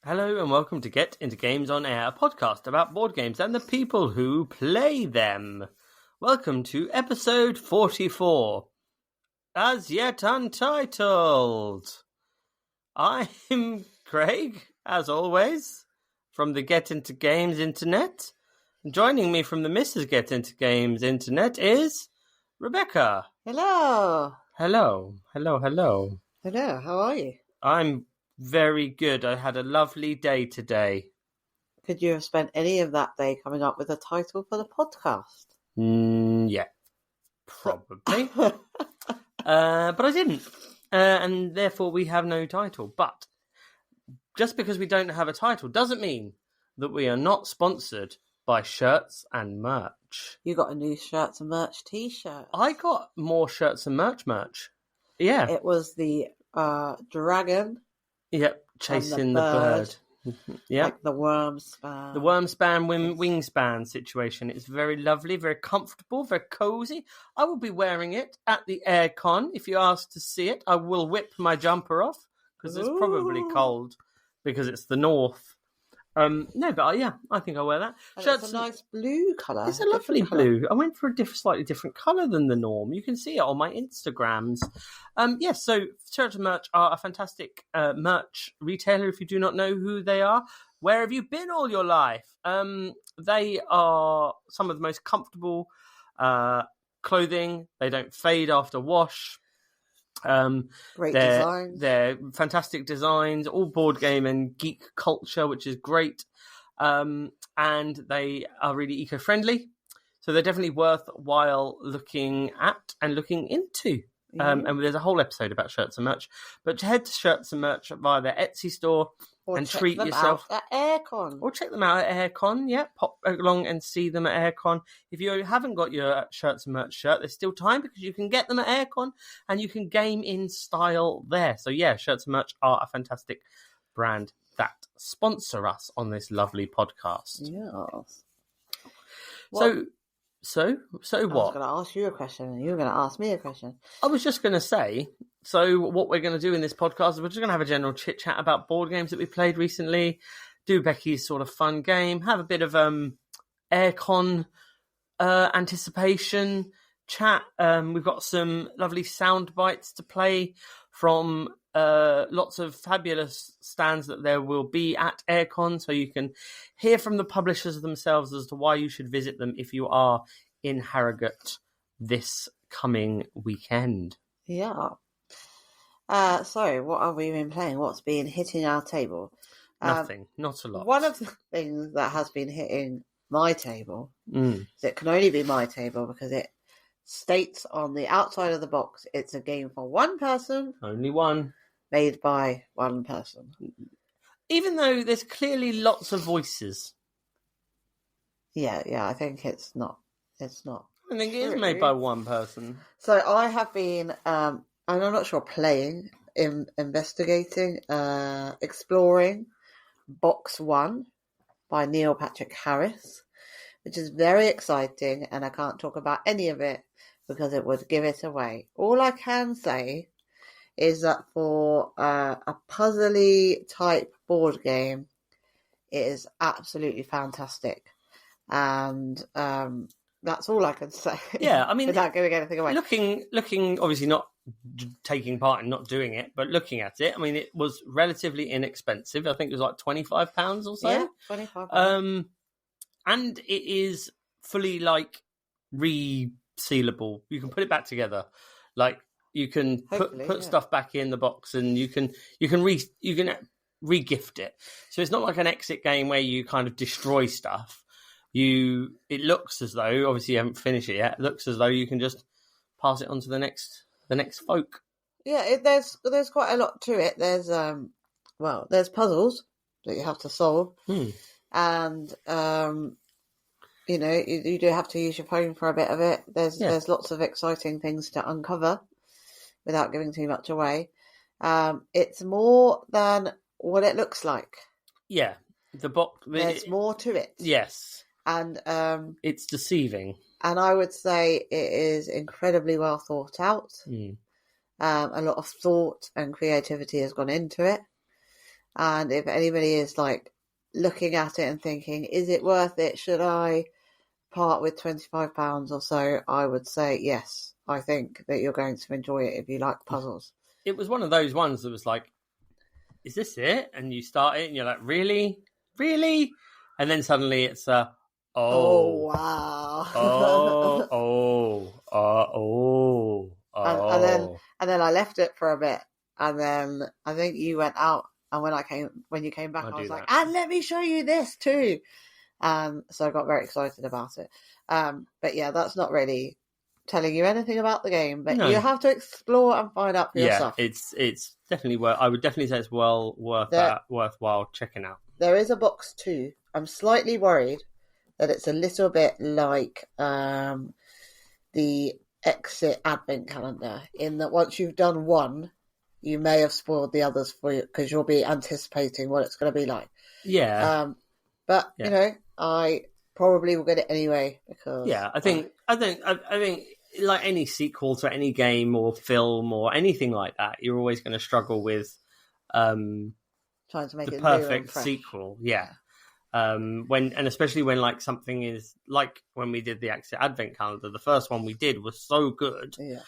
Hello and welcome to Get Into Games on Air, a podcast about board games and the people who play them. Welcome to episode 44, as yet untitled. I'm Craig, as always, from the Get Into Games internet. And joining me from the Mrs. Get Into Games internet is Rebecca. Hello. Hello. Hello, how are you? I'm very good. I had a lovely day today. Could you have spent any of that day coming up with a title for the podcast? Yeah, probably. But I didn't. And therefore we have no title. But just because we don't have a title doesn't mean that we are not sponsored by shirts and merch. You got a new shirts and merch t-shirt. I got more shirts and merch. Yeah. It was the dragon. Yep, chasing the bird. Yeah, like the worm span. The worm span, wingspan situation. It's very lovely, very comfortable, very cozy. I will be wearing it at the AireCon. If you ask to see it, I will whip my jumper off because it's probably cold because it's the north. No, but yeah, I think I'll wear that. It's a nice blue colour. It's a lovely blue. I went for a slightly different colour than the norm. You can see it on my Instagrams. Yes, so Shirts and Merch are a fantastic merch retailer. If you do not know who they are, where have you been all your life? They are some of the most comfortable clothing. They don't fade after wash. Great designs. They're fantastic designs, all board game and geek culture, which is great. And they are really eco-friendly. So they're definitely worthwhile looking at and looking into. And there's a whole episode about Shirts and Merch. But head to Shirts and Merch via their Etsy store and treat yourself. Out at AireCon. Or check them out at AireCon, yeah. Pop along and see them at AireCon. If you haven't got your Shirts and Merch shirt, there's still time because you can get them at AireCon and you can game in style there. So yeah, Shirts and Merch are a fantastic brand that sponsor us on this lovely podcast. Yes. So what? I was going to ask you a question and you were going to ask me a question. I was just going to say, so what we're going to do in this podcast is we're just going to have a general chit-chat about board games that we played recently, do Becky's sort of fun game, have a bit of AireCon anticipation chat. We've got some lovely sound bites to play from lots of fabulous stands that there will be at AireCon, so you can hear from the publishers themselves as to why you should visit them if you are in Harrogate this coming weekend. Yeah. So, what have we been playing? What's been hitting our table? Nothing, not a lot. One of the things that has been hitting my table, is it can only be my table because it states on the outside of the box it's a game for one person. Only one. Made by one person. Even though there's clearly lots of voices. Yeah, I think it's not. It's not. I think it is made by one person. So I have been, and I'm not sure, playing, investigating, exploring Box One by Neil Patrick Harris, which is very exciting, and I can't talk about any of it because it would give it away. All I can say is that for a puzzly type board game, it is absolutely fantastic. And that's all I can say. Yeah, I mean, without giving anything away. Looking, obviously not taking part and not doing it, but looking at it, I mean, it was relatively inexpensive. I think it was like £25 or so. Yeah, £25. And it is fully like resealable. You can put it back together, like. You can put stuff back in the box, and you can re-gift it. So it's not like an exit game where you kind of destroy stuff. It looks as though, obviously you haven't finished it yet. It looks as though you can just pass it on to the next folk. Yeah, there's quite a lot to it. There's there's puzzles that you have to solve, and you do have to use your phone for a bit of it. There's lots of exciting things to uncover. Without giving too much away, it's more than what it looks like. Yeah, the box. There's more to it. Yes, and it's deceiving. And I would say it is incredibly well thought out. A lot of thought and creativity has gone into it. And if anybody is like looking at it and thinking, is it worth it? Should I part with £25 or so? I would say yes. I think that you're going to enjoy it if you like puzzles. It was one of those ones that was like, is this it? And you start it and you're like, really? Really? And then suddenly it's wow. And then I left it for a bit, and then I think you went out, and when you came back, I was like, and let me show you this too. So I got very excited about it. But yeah, that's not really telling you anything about the game, but you have to explore and find out for yourself. It's definitely worth. I would definitely say it's worthwhile checking out. There is a box 2. I'm slightly worried that it's a little bit like the Exit Advent Calendar, in that once you've done one, you may have spoiled the others for you because you'll be anticipating what it's going to be like. Yeah. But you know, I probably will get it anyway because I think like any sequel to any game or film or anything like that, you're always going to struggle with trying to make the it perfect sequel. Yeah. Especially when like something is like when we did the Exit Advent Calendar, the first one we did was so good. Yeah.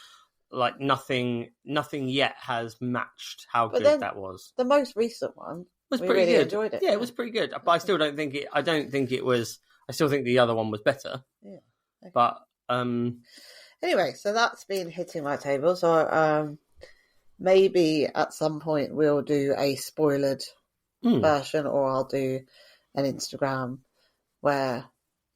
Like nothing yet has matched how good that was. The most recent one was pretty really good. Enjoyed it. Yeah, it was pretty good. But I still don't think it. I don't think it was. I still think the other one was better. Yeah. Okay. But anyway, so that's been hitting my table. So maybe at some point we'll do a spoilered version, or I'll do an Instagram where,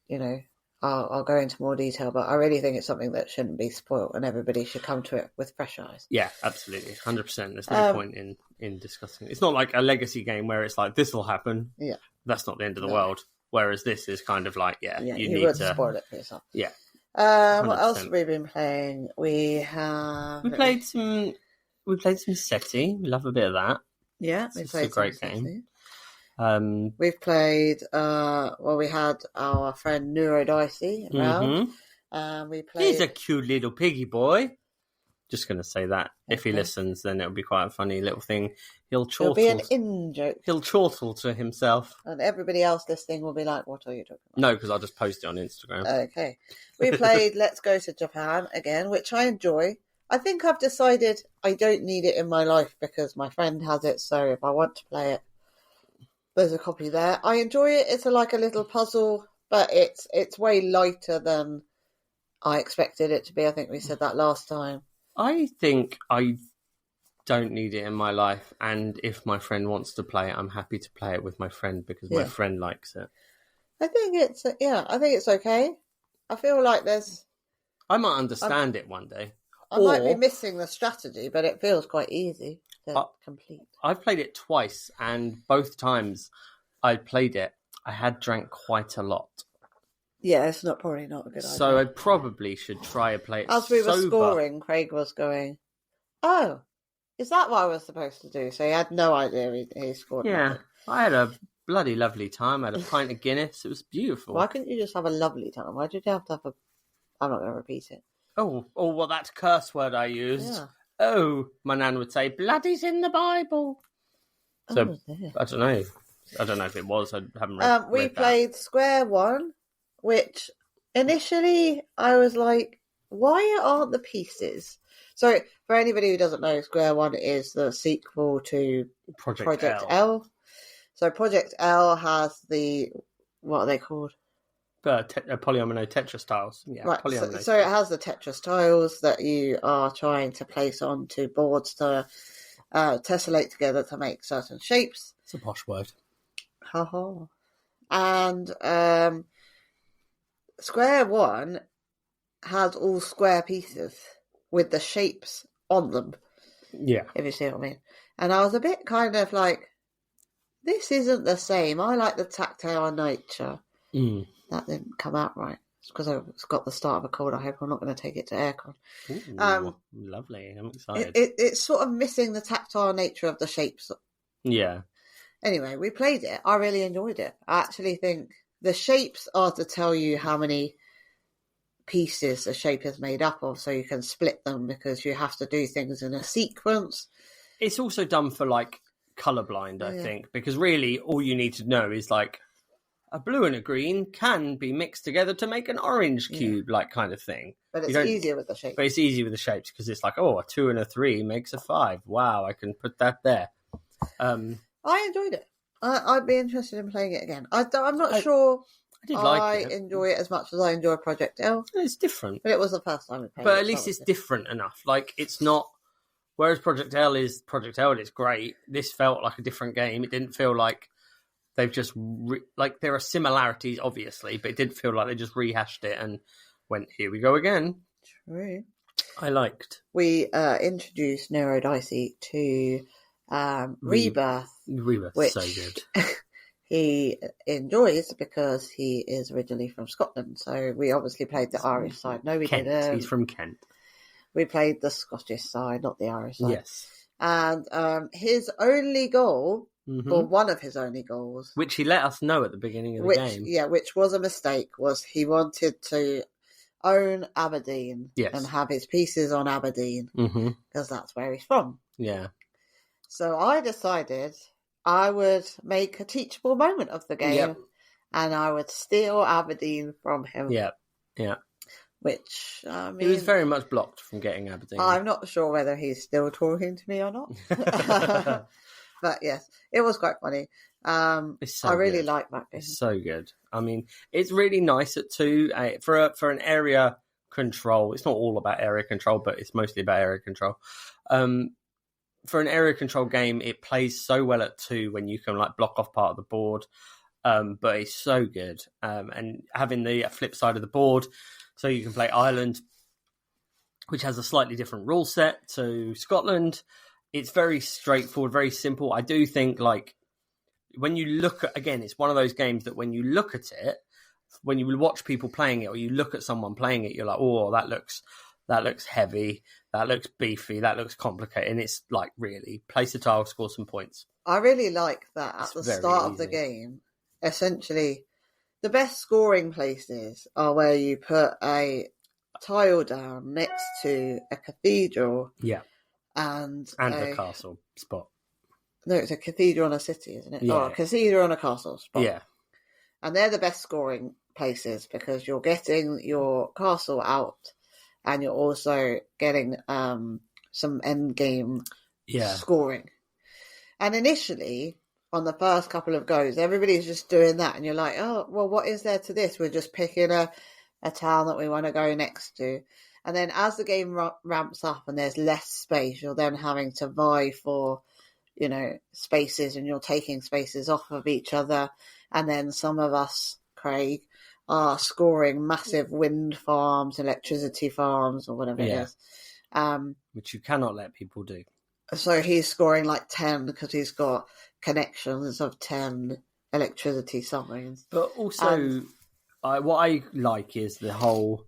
you know, I'll go into more detail, but I really think it's something that shouldn't be spoiled and everybody should come to it with fresh eyes. Yeah, absolutely. 100%. There's no point in discussing it. It's not like a legacy game where it's like, this will happen. Yeah. That's not the end of the world. Whereas this is kind of like, you need would to spoil it for yourself. Yeah. What else have we been playing? We played some SETI. We love a bit of that. Yeah, it's a great game. We've played. We had our friend Neurodicey around. We played. He's a cute little piggy boy. Just going to say that. If he listens, then it'll be quite a funny little thing. It'll be an in-joke. He'll chortle to himself. And everybody else listening will be like, what are you talking about? No, because I'll just post it on Instagram. Okay. We played Let's Go to Japan again, which I enjoy. I think I've decided I don't need it in my life because my friend has it, so if I want to play it, there's a copy there. I enjoy it. It's like a little puzzle, but it's way lighter than I expected it to be. I think we said that last time. I think I don't need it in my life, and if my friend wants to play it, I'm happy to play it with my friend because my friend likes it. I think it's okay. I feel like I might understand it one day. I might be missing the strategy, but it feels quite easy to complete. I've played it twice, and both times I played it, I had drank quite a lot. Yeah, it's probably not a good idea. So I probably should try and play it As we were scoring, Craig was going, oh, is that what I was supposed to do? So he had no idea he scored. Yeah, nothing. I had a bloody lovely time. I had a pint of Guinness. It was beautiful. Why couldn't you just have a lovely time? Why did you have to have I'm not going to repeat it. Oh, well, that curse word I used. Yeah. Oh, my nan would say, bloody's in the Bible. So, I don't know. I don't know if it was. I haven't read We played Square One, which initially I was like, why aren't the pieces? So, for anybody who doesn't know, Square One is the sequel to Project L. So, Project L has what are they called? Polyomino Tetris tiles. Yeah, right. So it has the Tetris tiles that you are trying to place onto boards to tessellate together to make certain shapes. It's a posh word. Ha. And Square One has all square pieces with the shapes on them. Yeah. If you see what I mean. And I was a bit kind of like, this isn't the same. I like the tactile nature. That didn't come out right. It's because I've got the start of a cold. I hope I'm not going to take it to AireCon. Ooh, lovely. I'm excited. It's sort of missing the tactile nature of the shapes. Yeah. Anyway, we played it. I really enjoyed it. I actually think the shapes are to tell you how many pieces a shape is made up of, so you can split them because you have to do things in a sequence. It's also done for like colourblind, I think, because really all you need to know is like a blue and a green can be mixed together to make an orange cube, like kind of thing. But it's easier with the shapes. But it's easy with the shapes because it's like, a 2 and a 3 makes a 5. Wow, I can put that there. I enjoyed it. I'd be interested in playing it again. I'm not sure I enjoy it as much as I enjoy Project L. It's different. But it was the first time we played it. But at least it's different enough. Like, it's not... Whereas Project L is Project L and it's great, this felt like a different game. It didn't feel like they've just... like, there are similarities, obviously, but it didn't feel like they just rehashed it and went, here we go again. True. I liked. We introduced Nero Dicey to Rebirth. Rebirth is so good. He enjoys because he is originally from Scotland. So we obviously played the Irish side. No, we didn't. He's from Kent. We played the Scottish side, not the Irish side. Yes. And his only goal, or one of his only goals... Which he let us know at the beginning of the game. Yeah, which was a mistake, was he wanted to own Aberdeen and have his pieces on Aberdeen, because that's where he's from. Yeah. So I decided I would make a teachable moment of the game, and I would steal Aberdeen from him. Yeah, yeah. Which, I mean... He was very much blocked from getting Aberdeen. I'm not sure whether he's still talking to me or not. But yes, it was quite funny. I really like that game. It's so good. I mean, it's really nice at 2. For an area control, it's not all about area control, but it's mostly about area control. For an area control game, it plays so well at 2 when you can like block off part of the board. But it's so good. And having the flip side of the board, so you can play Ireland, which has a slightly different rule set to Scotland. It's very straightforward, very simple. I do think, like, when you look at, again, it's one of those games that when you look at it, when you watch people playing it or you look at someone playing it, you're like, oh, that looks heavy, that looks beefy, that looks complicated. And it's like, really, place a tile, score some points. I really like that at the start of the game. Essentially, the best scoring places are where you put a tile down next to a cathedral. Yeah. And a castle spot. No, it's a cathedral and a city, isn't it? Yeah. Oh, a cathedral and a castle spot. Yeah. And they're the best scoring places because you're getting your castle out and you're also getting some end game scoring. And initially, on the first couple of goes, everybody's just doing that. And you're like, oh, well, what is there to this? We're just picking a town that we want to go next to. And then as the game ramps up and there's less space, you're then having to vie for, spaces, and you're taking spaces off of each other. And then some of us, Craig, are scoring massive wind farms, electricity farms, or whatever it is. Which you cannot let people do. So he's scoring like 10 because he's got connections of 10 electricity signs. But also, what I like is the whole...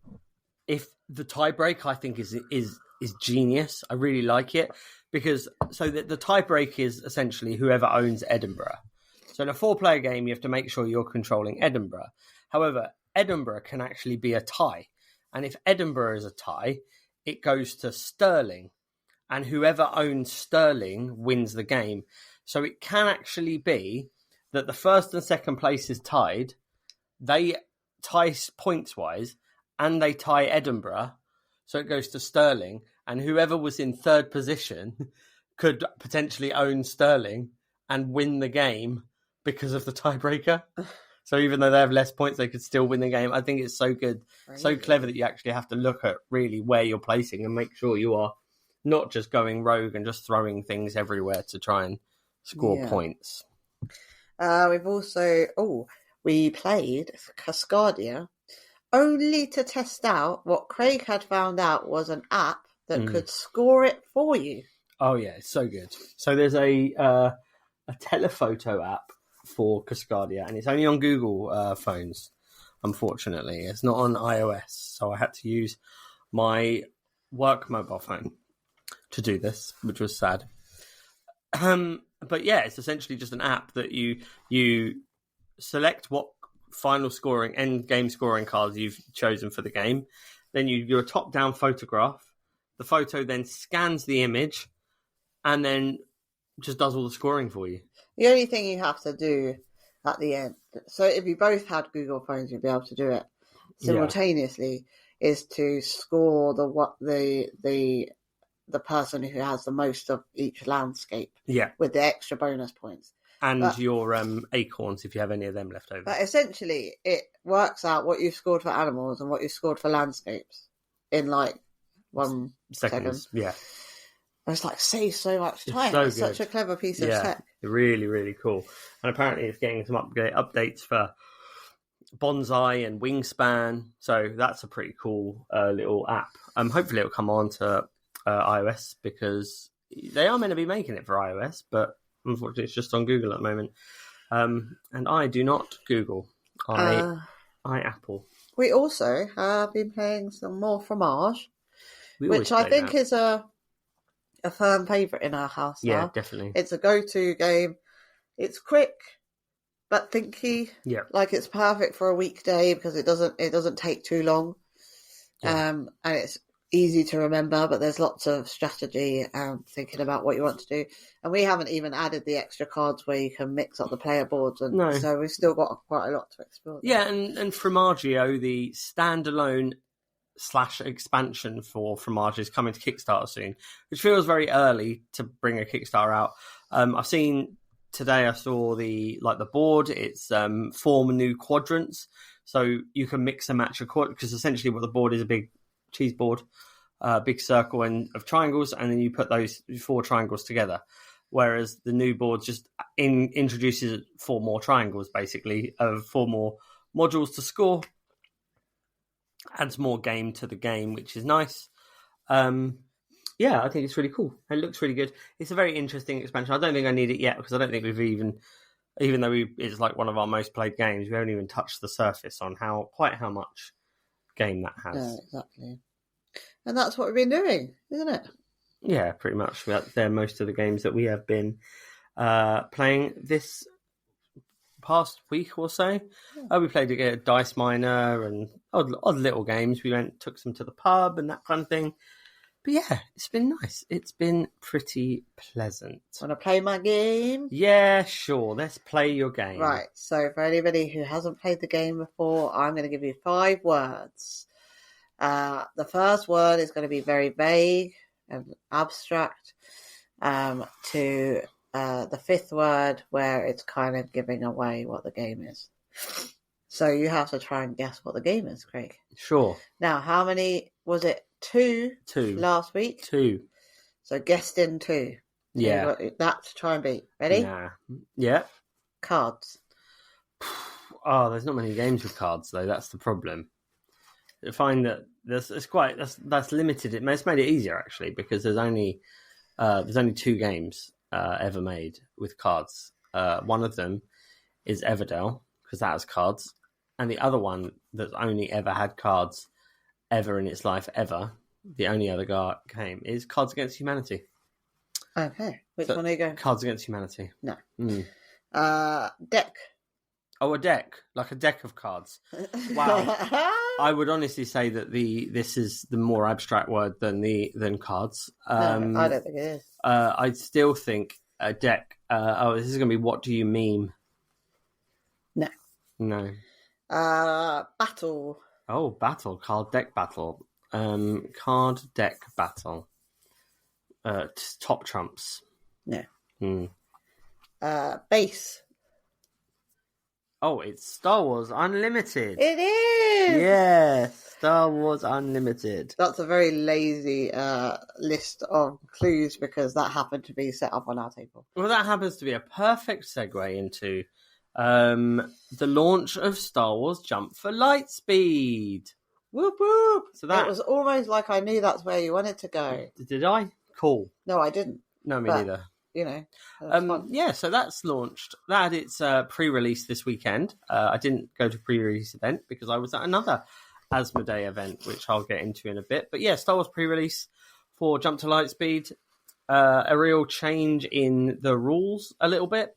If the tiebreak, I think, is genius. I really like it because the tiebreak is essentially whoever owns Edinburgh. So in a 4-player game, you have to make sure you're controlling Edinburgh. However, Edinburgh can actually be a tie, and if Edinburgh is a tie, it goes to Stirling, and whoever owns Stirling wins the game. So it can actually be that the first and second place is tied. They tie points wise. And they tie Edinburgh, so it goes to Stirling, and whoever was in third position could potentially own Stirling and win the game because of the tiebreaker. So even though they have less points, they could still win the game. I think it's so good, so clever that you actually have to look at really where you're placing and make sure you are not just going rogue and just throwing things everywhere to try and score points. We've also... we played Cascadia, only to test out what Craig had found out was an app that could score it for you. Oh yeah, it's so good. So there's a telephoto app for Cascadia, and it's only on Google phones, unfortunately. It's not on iOS, so I had to use my work mobile phone to do this, which was sad. But yeah, it's essentially just an app that you select what final scoring, end game scoring cards you've chosen for the game. Then you do a top-down photograph. The photo then scans the image, and then just does all the scoring for you. The only thing you have to do at the end, so if you both had Google phones, you'd be able to do it simultaneously, is to score the person who has the most of each landscape. Yeah. With the extra bonus points. And your acorns, if you have any of them left over. But essentially, it works out what you've scored for animals and what you've scored for landscapes in like 1 second. Yeah. And it's like saves so much time. So it's such a clever piece of tech. Really, really cool. And apparently it's getting some updates for Bonsai and Wingspan. So that's a pretty cool little app. Hopefully it'll come on to iOS, because they are meant to be making it for iOS, but unfortunately it's just on Google at the moment. And I do not Google. I Apple. We also have been playing some more Fromage, which I think is a firm favourite in our house now. Yeah, definitely. It's a go-to game. It's quick but thinky. Yeah. Like it's perfect for a weekday because it doesn't take too long. Yeah. And it's easy to remember, but there's lots of strategy and thinking about what you want to do. And we haven't even added the extra cards where you can mix up the player boards, and so we've still got quite a lot to explore there. Yeah, and Fromaggio, the standalone / expansion for Fromage, is coming to Kickstarter soon, which feels very early to bring a Kickstarter out. I've seen today, I saw the board. It's 4 new quadrants, so you can mix and match a quad, because essentially what the board is, a big cheese board, big circle of triangles, and then you put those 4 triangles together. Whereas the new board just introduces 4 more triangles, basically, of 4 more modules to score. Adds more game to the game, which is nice. Yeah, I think it's really cool. It looks really good. It's a very interesting expansion. I don't think I need it yet, because I don't think we've even though it's like one of our most played games, we haven't even touched the surface on quite how much game that has. Yeah, exactly. And that's what we've been doing, isn't it? Yeah, pretty much. They're most of the games that we have been playing this past week or so. Yeah. We played a Dice Miner and odd little games. We took some to the pub and that kind of thing. But yeah, it's been nice. It's been pretty pleasant. Want to play my game? Yeah, sure. Let's play your game. Right. So for anybody who hasn't played the game before, I'm going to give you 5 words. The first word is going to be very vague and abstract, to the 5th word, where it's kind of giving away what the game is. So you have to try and guess what the game is, Craig. Sure. Now, how many was it? 2 last week? 2. So guessed in 2. So yeah. That to try and beat. Ready? Nah. Yeah. Cards. Oh, there's not many games with cards, though. That's the problem. I find that that's limited. It's made it easier, actually, because there's only 2 games ever made with cards. One of them is Everdell, because that has cards, and the other one that's only ever had cards ever in its life ever, the only other game, is Cards Against Humanity. Okay, which one are you going? Cards Against Humanity. No. Deck. Oh, a deck, like a deck of cards. Wow. I would honestly say that this is the more abstract word than cards. No, I don't think it is. I still think a deck. This is going to be What Do You Meme? No. Battle. Oh, battle. Card deck battle. Card deck battle. Top trumps. No. Base. Oh, it's Star Wars Unlimited. It is! Yeah, Star Wars Unlimited. That's a very lazy list of clues, because that happened to be set up on our table. Well, that happens to be a perfect segue into the launch of Star Wars Jump for Lightspeed. Whoop whoop! So that it was almost like I knew that's where you wanted to go. Did I? Cool. No, I didn't. No, me neither. You know. Yeah, so that's launched. That had its pre-release this weekend. I didn't go to pre-release event because I was at another Asmodee event, which I'll get into in a bit. But yeah, Star Wars pre-release for Jump to Lightspeed. A real change in the rules a little bit.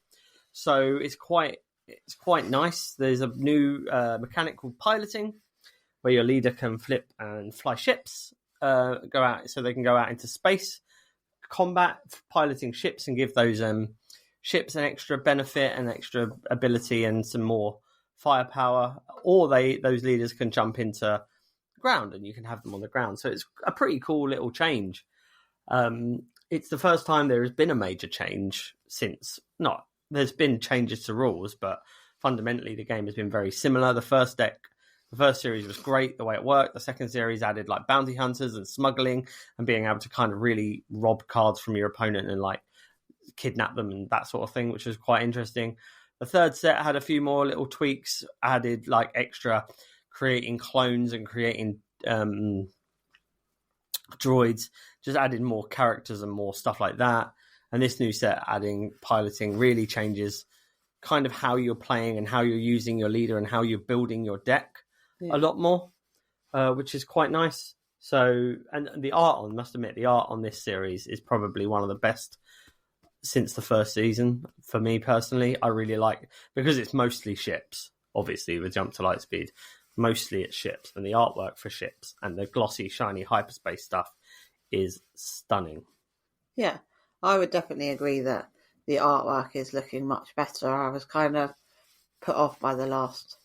So it's quite nice. There's a new mechanic called piloting, where your leader can flip and fly ships, go out, so they can go out into space combat, piloting ships, and give those ships an extra benefit and extra ability and some more firepower. Or those leaders can jump into ground and you can have them on the ground. So it's a pretty cool little change. It's the first time there has been a major change since. Not there's been changes to rules, but fundamentally the game has been very similar. The first series was great the way it worked. The second series added like bounty hunters and smuggling and being able to kind of really rob cards from your opponent and like kidnap them and that sort of thing, which was quite interesting. The third set had a few more little tweaks, added like extra creating clones and creating droids, just added more characters and more stuff like that. And this new set adding piloting really changes kind of how you're playing and how you're using your leader and how you're building your deck a lot more, which is quite nice. So, and the art must admit, the art on this series is probably one of the best since the first season for me personally. I really like, because it's mostly ships, obviously with Jump to Lightspeed, mostly it's ships, and the artwork for ships and the glossy, shiny hyperspace stuff is stunning. Yeah, I would definitely agree that the artwork is looking much better. I was kind of put off by the last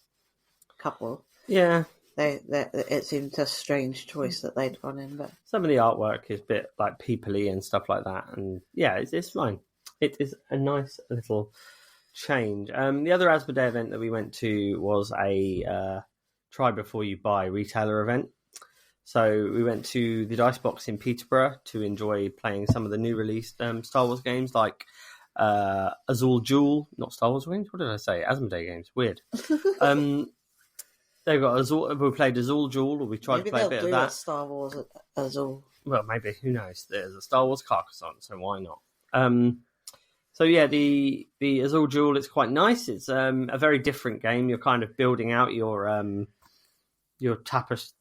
couple. Yeah. It seemed a strange choice that they'd gone in, but some of the artwork is a bit like people-y and stuff like that, and yeah, it's fine. It is a nice little change. The other Asmodee event that we went to was a try before you buy retailer event. So we went to the Dice Box in Peterborough to enjoy playing some of the new released Star Wars games like Azul Jewel, not Star Wars games. What did I say? Asmodee games. Weird. They've got Azul. We played Azul Jewel, or we tried to play a bit of that. Star Wars Azul. Well, maybe, who knows? There's a Star Wars Carcassonne, so why not? So yeah, the Azul Jewel is quite nice. It's a very different game. You're kind of building out your tapestry.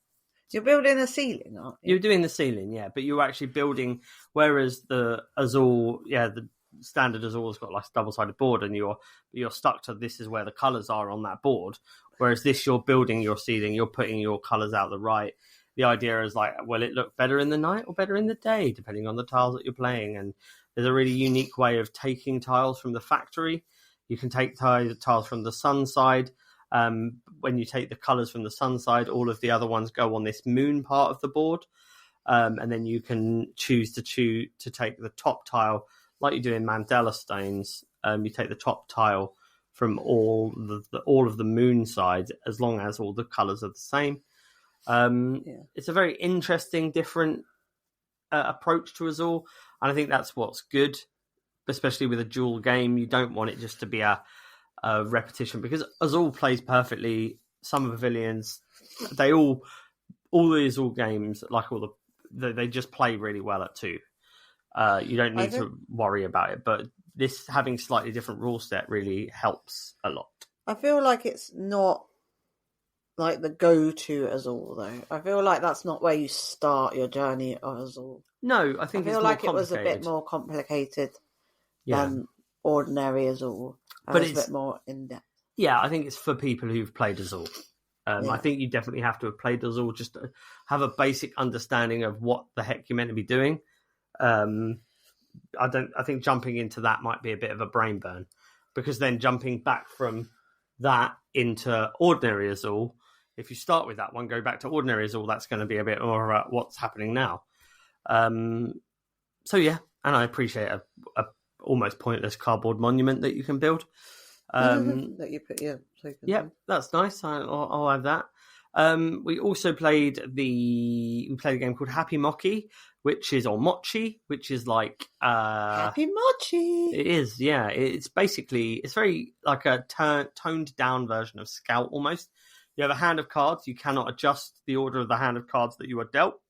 You're building a ceiling, aren't you? You're doing the ceiling, yeah, but you're actually building. Whereas the Azul, the standard Azul's got like a double-sided board, and you're stuck to this is where the colours are on that board. Whereas this, you're building your ceiling, you're putting your colours out the right. The idea is like, will it look better in the night or better in the day, depending on the tiles that you're playing? And there's a really unique way of taking tiles from the factory. You can take tiles from the sun side. When you take the colours from the sun side, all of the other ones go on this moon part of the board. And then you can choose to take the top tile, like you do in Mandela Stones. You take the top tile from all of the moon sides, as long as all the colours are the same. It's a very interesting, different approach to Azul, and I think that's what's good, especially with a dual game. You don't want it just to be a repetition, because Azul plays perfectly. Some pavilions, all the Azul games, like they just play really well at 2. You don't need to worry about it, but this having slightly different rule set really helps a lot. I feel like it's not like the go-to Azul, though. I feel like that's not where you start your journey of Azul. No, I think I feel like it was a bit more complicated than ordinary Azul. But it's a bit more in-depth. Yeah, I think it's for people who've played Azul. I think you definitely have to have played Azul just to have a basic understanding of what the heck you're meant to be doing. I think jumping into that might be a bit of a brain burn, because then jumping back from that into ordinary Azul, if you start with that one, go back to ordinary Azul, that's going to be a bit more about what's happening now. So yeah, and I appreciate a almost pointless cardboard monument that you can build. That you put your tokens in. That's nice. I'll have that. We also played a game called Happy Mochi, which is like Happy Mochi. It is, yeah. It's very like a toned down version of Scout almost. You have a hand of cards. You cannot adjust the order of the hand of cards that you are dealt,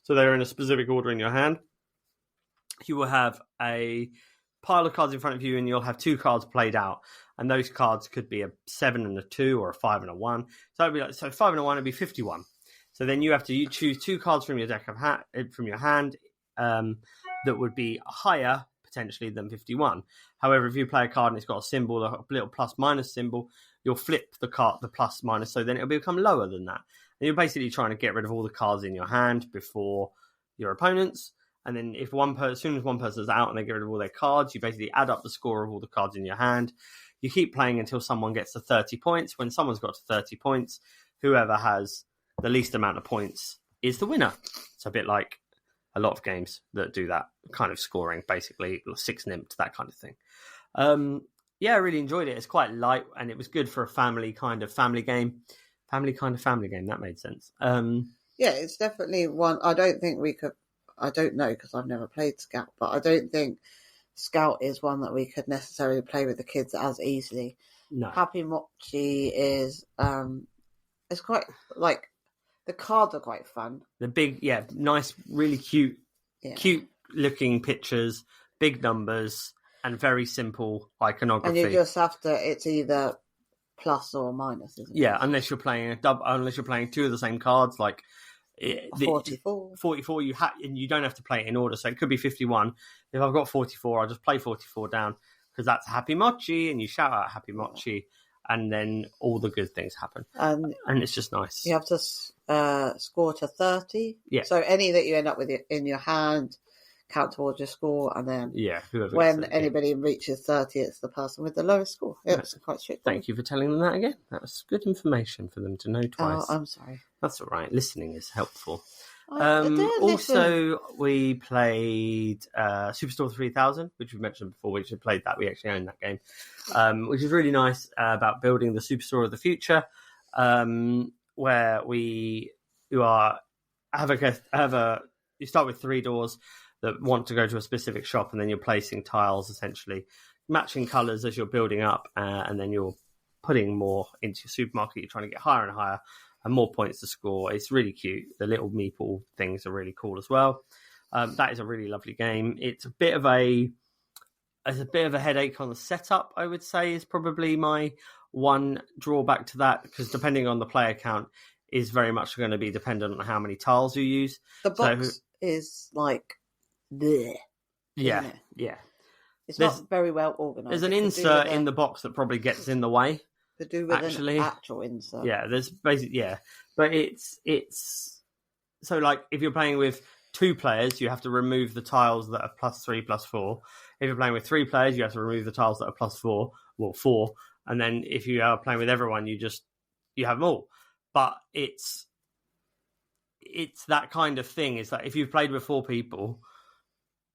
so they're in a specific order in your hand. You will have a pile of cards in front of you, and you'll have 2 cards played out, and those cards could be a 7 and a 2 or a 5 and a 1. So it'd be 5 and a 1 would be 51. So then you have to choose 2 cards from your deck from your hand that would be higher potentially than 51. However, if you play a card and it's got a symbol, a little plus minus symbol, you'll flip the plus minus, so then it'll become lower than that. And you're basically trying to get rid of all the cards in your hand before your opponents. And then if as soon as one person's out and they get rid of all their cards, you basically add up the score of all the cards in your hand. You keep playing until someone gets to 30 points. When someone's got to 30 points, whoever has the least amount of points is the winner. It's a bit like a lot of games that do that kind of scoring, basically 6 nimped, that kind of thing. I really enjoyed it. It's quite light, and it was good for a family game. Family game, that made sense. It's definitely one. I don't think we could, I don't know because I've never played Scout, but I don't think Scout is one that we could necessarily play with the kids as easily. No. Happy Mochi is, it's quite, like, the cards are quite fun. The big, nice, really cute looking pictures, big numbers, and very simple iconography. And you just have to, it's either plus or minus, isn't it? Yeah, unless you're playing two of the same cards, like 44. 44, and you don't have to play it in order, so it could be 51. If I've got 44, I'll just play 44 down, because that's Happy Mochi, and you shout out Happy Mochi, and then all the good things happen. And it's just nice. You have to score to 30. Yeah. So any that you end up with in your hand count towards your score, and then whoever when anybody reaches 30, it's the person with the lowest score. It's quite strict. Thank you for telling them that again. That was good information for them to know twice. Oh, I'm sorry. That's all right. Listening is helpful. Also, we played Superstore 3000, which we've mentioned before. We played that. We actually own that game, which is really nice, about building the Superstore of the future, where you start with 3 doors that want to go to a specific shop, and then you're placing tiles, essentially matching colours as you're building up, and then you're putting more into your supermarket. You're trying to get higher and higher, and more points to score. It's really cute. The little meeple things are really cool as well. That is a really lovely game. It's a bit of a headache on the setup, I would say, is probably my one drawback to that, because depending on the player count is very much going to be dependent on how many tiles you use. The box is like bleh. Yeah. It's not very well organised. There's an insert in the box that probably gets in the way. To do with an actual insert. Yeah, there's basically, but it's so, like, if you're playing with 2 players, you have to remove the tiles that are +3, +4. If you're playing with 3 players, you have to remove the tiles that are +4, 4. And then if you are playing with everyone, you have them all. But it's that kind of thing. Is that if you've played with 4 people,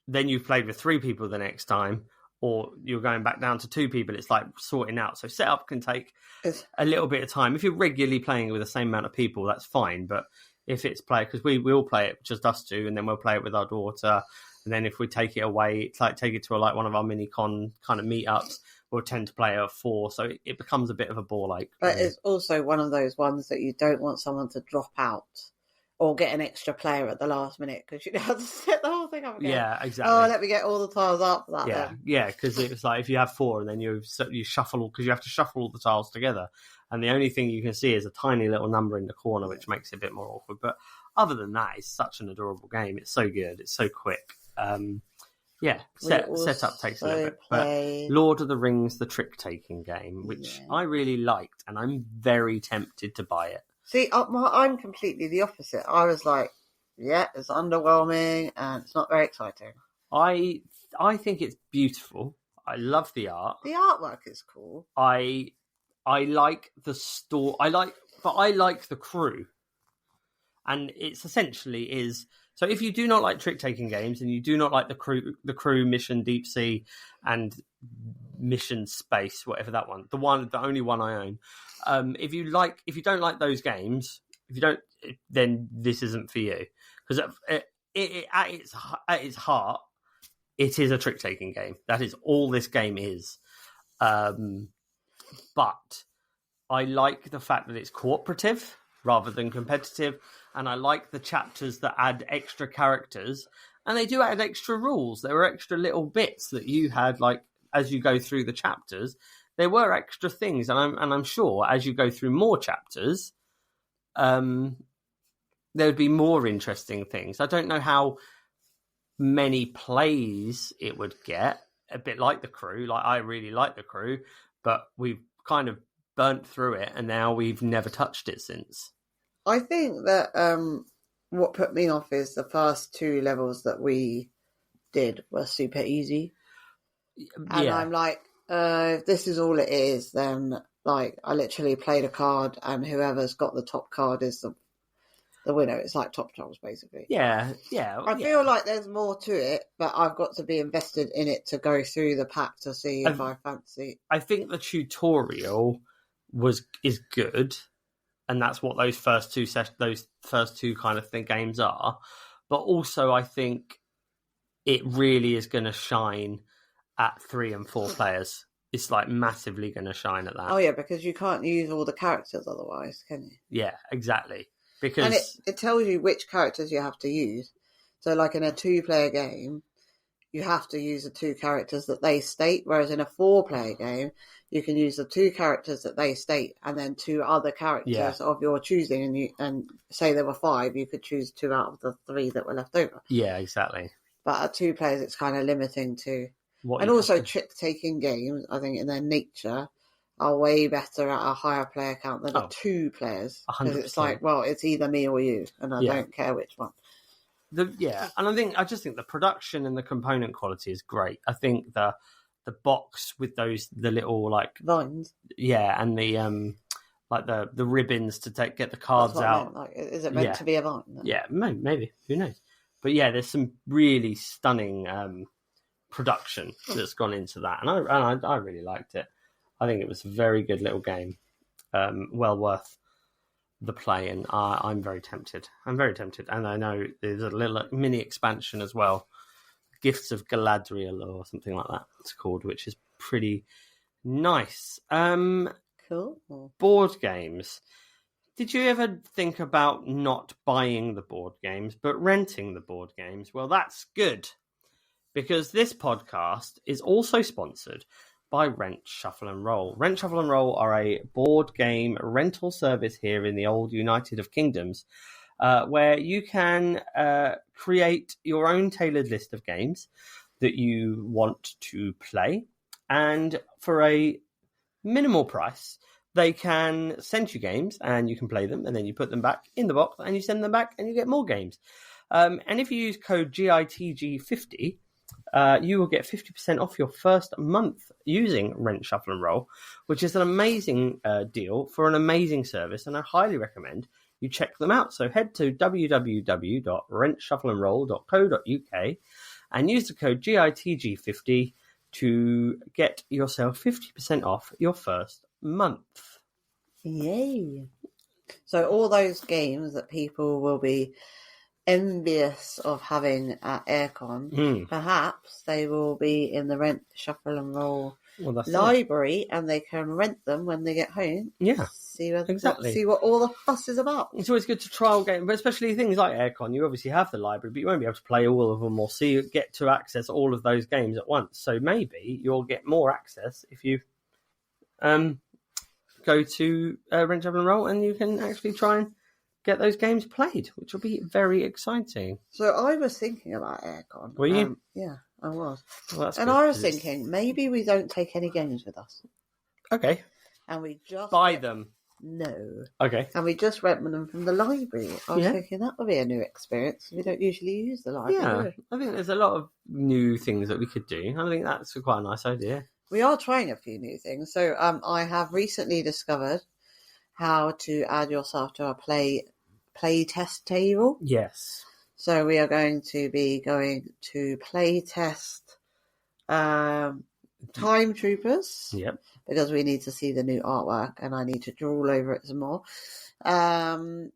then you've played with 3 people the next time, or you're going back down to 2 people, it's like sorting out. So setup can take a little bit of time. If you're regularly playing with the same amount of people, that's fine. But if it's because we will play it just us 2, and then we'll play it with our daughter. And then if we take it away, it's like take it to one of our mini con kind of meetups, we'll tend to play at 4. So it becomes a bit of a ball ache. But it's also one of those ones that you don't want someone to drop out or get an extra player at the last minute, because you have to set the whole thing up again. Yeah, exactly. Oh, let me get all the tiles up. Because it's like if you have 4 and then you shuffle, because you have to shuffle all the tiles together, and the only thing you can see is a tiny little number in the corner, which makes it a bit more awkward. But other than that, it's such an adorable game. It's so good. It's so quick. Setup takes a little bit. But Lord of the Rings, the trick-taking game, which I really liked, and I'm very tempted to buy it. See, I'm completely the opposite. I was like, it's underwhelming and it's not very exciting. I think it's beautiful. I love the art. The artwork is cool. I like the store. I like the crew. And it's essentially is... So if you do not like trick-taking games, and you do not like the crew Mission Deep Sea and Mission Space, whatever that one, the only one I own. If you don't like those games, then this isn't for you, because at its heart, it is a trick-taking game. That is all this game is. But I like the fact that it's cooperative rather than competitive, and I like the chapters that add extra characters, and they do add extra rules. There were extra little bits that you had, like, as you go through the chapters. There were extra things, and I'm sure as you go through more chapters, there would be more interesting things. I don't know how many plays it would get. A bit like the crew. Like, I really like the crew, but we've kind of burnt through it, and now we've never touched it since. I think that what put me off is the first 2 levels that we did were super easy. And I'm like, if this is all it is, then like I literally played a card, and whoever's got the top card is the winner. It's like Top Jobs, basically. Yeah. I feel like there's more to it, but I've got to be invested in it to go through the pack to see if I fancy. I think the tutorial is good, and that's what those first two kind of games are. But also, I think it really is going to shine at 3 and 4 players. It's like massively going to shine at that. Oh yeah, because you can't use all the characters otherwise, can you? Yeah, exactly. Because and it tells you which characters you have to use. So, like in a 2-player game, you have to use the 2 characters that they state, whereas in a 4-player game, you can use the 2 characters that they state and then 2 other characters of your choosing. And say there were 5, you could choose 2 out of the 3 that were left over. Yeah, exactly. But at 2 players, it's kind of limiting to. And also, trick-taking games, I think, in their nature, are way better at a higher player count than at 2 players. Because it's like, well, it's either me or you, and I don't care which one. And I just think the production and the component quality is great. I think the box with the little like vines, and the like the ribbons to get the cards out. Like, is it meant to be a vine? Then? Yeah, maybe. Who knows? But yeah, there's some really stunning production that's gone into that, and I really liked it. I think it was a very good little game, well worth the play, and I'm very tempted. And I know there's a little mini expansion as well, Gifts of Galadriel or something like that it's called, which is pretty nice. Cool. Board games. Did you ever think about not buying the board games but renting the board games? Well, that's good, because this podcast is also sponsored by Rent, Shuffle and Roll. Rent, Shuffle and Roll are a board game rental service here in the old United of Kingdoms, where you can create your own tailored list of games that you want to play, and for a minimal price, they can send you games and you can play them, and then you put them back in the box and you send them back and you get more games. And if you use code GITG50, you will get 50% off your first month using Rent, Shuffle and Roll, which is an amazing deal for an amazing service, and I highly recommend you check them out. So head to www.rentshuffleandroll.co.uk and use the code GITG50 to get yourself 50% off your first month. Yay! So all those games that people will be envious of having at AireCon, perhaps they will be in the Rent, Shuffle and Roll library, and they can rent them when they get home. Yeah, see what all the fuss is about. It's always good to trial games, but especially things like AireCon. You obviously have the library, but you won't be able to play all of them or get to access all of those games at once. So maybe you'll get more access if you go to Rent, Shuffle and Roll, and you can actually try and get those games played, which will be very exciting. So I was thinking about AireCon. Were you? Yeah, I was. Well, and I was thinking, maybe we don't take any games with us. Okay. And we just buy them. No. Okay. And we just rent them from the library. I was thinking that would be a new experience. We don't usually use the library. Yeah, I think there's a lot of new things that we could do. I think that's quite a nice idea. We are trying a few new things. So I have recently discovered how to add yourself to a play test table. Yes. So we are going to be going to play test Time Troopers. Yep. Because we need to see the new artwork and I need to drool over it some more. And